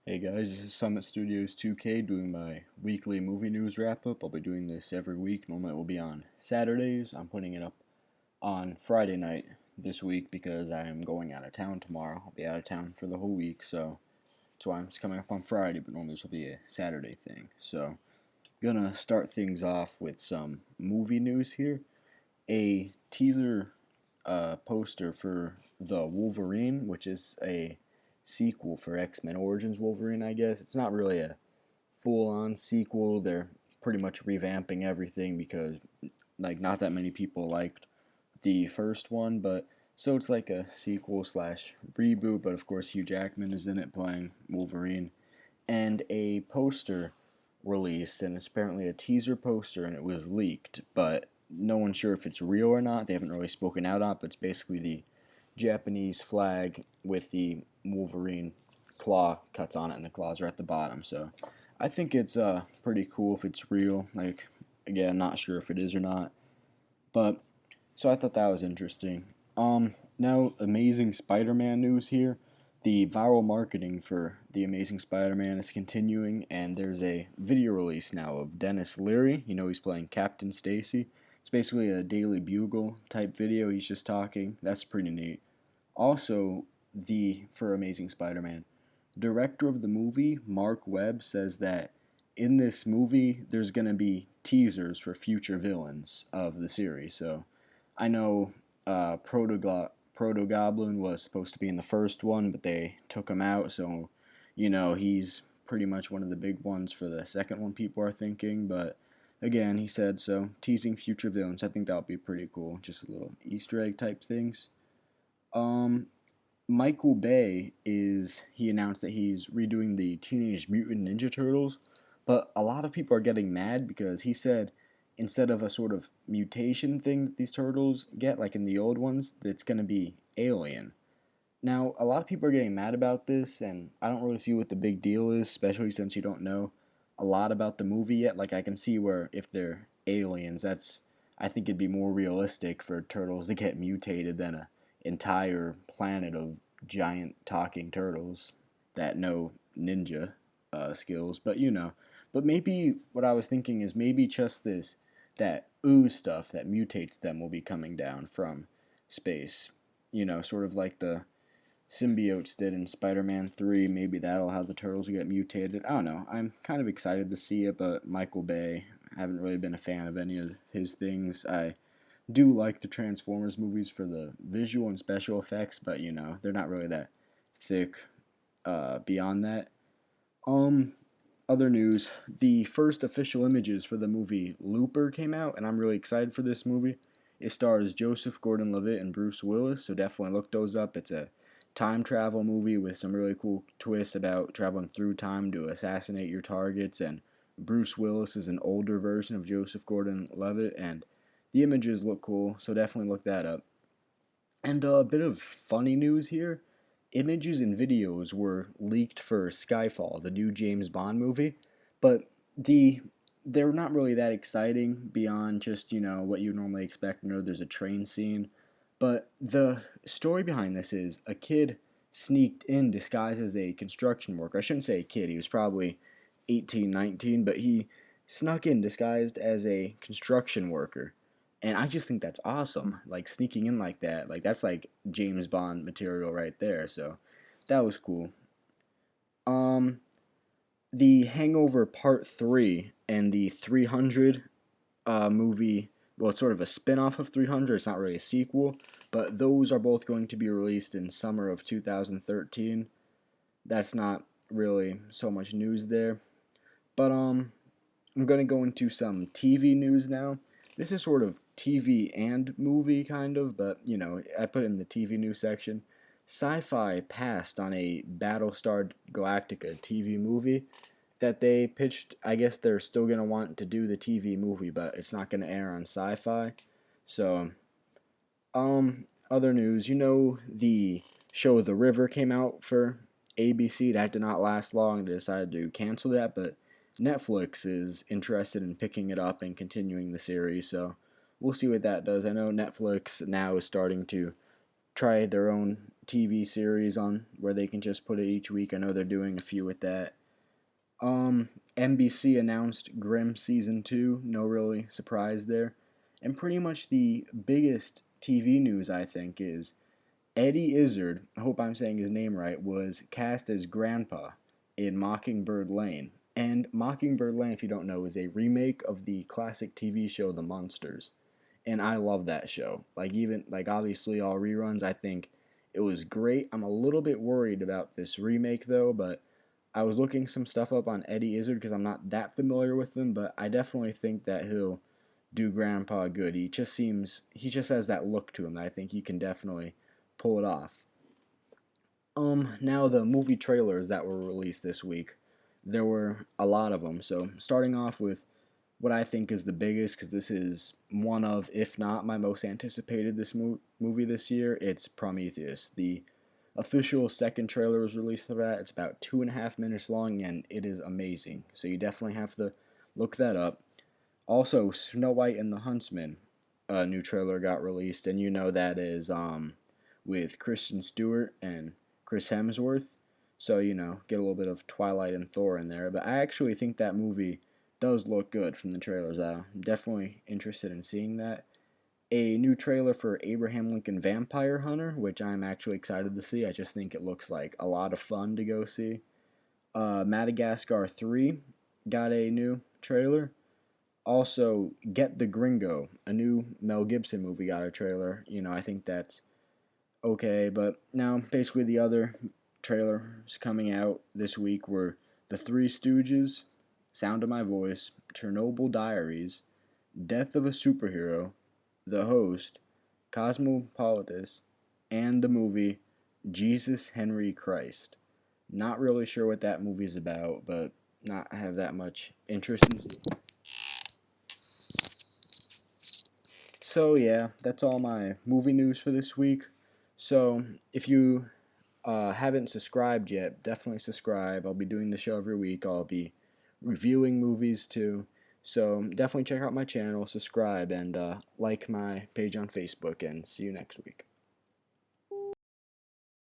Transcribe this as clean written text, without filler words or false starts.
Hey guys, this is Summit Studios 2K doing my weekly movie news wrap up. I'll be doing this every week. Normally it will be on Saturdays. I'm putting it up on Friday night this week because I am going out of town tomorrow. I'll be out of town for the whole week, so that's why it's coming up on Friday, but normally this will be a Saturday thing. So, gonna start things off with some movie news here. A teaser poster for the Wolverine, which is a sequel for X-Men Origins Wolverine, I guess. It's not really a full-on sequel. They're pretty much revamping everything because not that many people liked the first one, but so it's like a sequel slash reboot, but of course Hugh Jackman is in it playing Wolverine. And a poster released, and it's apparently a teaser poster, and it was leaked, but no one's sure if it's real or not. They haven't really spoken out on it, but it's basically the Japanese flag with the Wolverine claw cuts on it, and the claws are at the bottom. So I think it's pretty cool if it's real. Like, again, not sure if it is or not, but so I thought that was interesting. Now Amazing Spider-Man news here. The viral marketing for the Amazing Spider-Man is continuing, and there's a video release now of Dennis Leary. You know he's playing Captain Stacy. It's basically a Daily Bugle type video. He's just talking. That's pretty neat. Also, the for Amazing Spider-Man, director of the movie, Mark Webb, says that in this movie there's gonna be teasers for future villains of the series. So I know Proto Goblin was supposed to be in the first one, but they took him out. So he's pretty much one of the big ones for the second one. People are thinking, but again, he said so. Teasing future villains. I think that would be pretty cool. Just a little Easter egg type things. Um, Michael Bay he announced that he's redoing the Teenage Mutant Ninja Turtles, but a lot of people are getting mad because he said instead of a sort of mutation thing that these turtles get, like in the old ones, that's going to be alien. Now, a lot of people are getting mad about this, and I don't really see what the big deal is, especially since you don't know a lot about the movie yet. Like, I can see where if they're aliens, I think it'd be more realistic for turtles to get mutated than a entire planet of giant talking turtles that know ninja skills. But maybe what I was thinking is maybe just that ooze stuff that mutates them will be coming down from space. Sort of like the symbiotes did in Spider-Man 3. Maybe that'll how the turtles get mutated. I don't know. I'm kind of excited to see it, but Michael Bay, I haven't really been a fan of any of his things. I do like the Transformers movies for the visual and special effects, but they're not really that thick beyond that. Um, Other news, the first official images for the movie Looper came out, and I'm really excited for this movie. It stars Joseph Gordon-Levitt and Bruce Willis, so definitely look those up. It's a time travel movie with some really cool twists about traveling through time to assassinate your targets, and Bruce Willis is an older version of Joseph Gordon-Levitt, and the images look cool, so definitely look that up. And a bit of funny news here. Images and videos were leaked for Skyfall, the new James Bond movie, but they're not really that exciting beyond just, what you normally expect. There's a train scene, but the story behind this is a kid sneaked in disguised as a construction worker. I shouldn't say a kid, he was probably 18, 19, but he snuck in disguised as a construction worker. And I just think that's awesome. Like sneaking in like that, like that's like James Bond material right there. So that was cool. Um, the Hangover Part 3 and the 300 movie, well, it's sort of a spin off of 300. It's not really a sequel, but those are both going to be released in summer of 2013. That's not really so much news there. But I'm going to go into some TV news now. This is sort of TV and movie kind of, but I put it in the TV news section. Sci-Fi passed on a Battlestar Galactica TV movie that they pitched. I guess they're still going to want to do the TV movie, but it's not going to air on Sci-Fi. So, other news, the show The River came out for ABC. That did not last long. They decided to cancel that, but Netflix is interested in picking it up and continuing the series, so we'll see what that does. I know Netflix now is starting to try their own TV series on where they can just put it each week. I know they're doing a few with that. NBC announced Grimm season 2. No really surprise there. And pretty much the biggest TV news I think is Eddie Izzard, I hope I'm saying his name right, was cast as Grandpa in Mockingbird Lane. And Mockingbird Lane, if you don't know, is a remake of the classic TV show The Munsters. And I love that show. Like obviously all reruns, I think it was great. I'm a little bit worried about this remake though, but I was looking some stuff up on Eddie Izzard because I'm not that familiar with him, but I definitely think that he'll do Grandpa good. He just has that look to him that I think he can definitely pull it off. Now the movie trailers that were released this week, there were a lot of them. So starting off with what I think is the biggest, because this is one of, if not my most anticipated movie this year, it's Prometheus. The official second trailer was released for that. It's about 2.5 minutes long, and it is amazing. So you definitely have to look that up. Also, Snow White and the Huntsman, a new trailer got released, and you know that is with Kristen Stewart and Chris Hemsworth. So, get a little bit of Twilight and Thor in there. But I actually think that movie does look good from the trailers. I'm definitely interested in seeing that. A new trailer for Abraham Lincoln Vampire Hunter, which I'm actually excited to see. I just think it looks like a lot of fun to go see. Madagascar 3 got a new trailer. Also, Get the Gringo, a new Mel Gibson movie, got a trailer. I think that's okay, but now basically the other trailers coming out this week were The Three Stooges, Sound of My Voice, Chernobyl Diaries, Death of a Superhero, The Host, Cosmopolitus, and the movie Jesus Henry Christ. Not really sure what that movie's about, but not have that much interest in seeing. So yeah, that's all my movie news for this week. So if you haven't subscribed yet, definitely subscribe. I'll be doing the show every week. I'll be reviewing movies too. So definitely check out my channel, subscribe, and like my page on Facebook. And see you next week.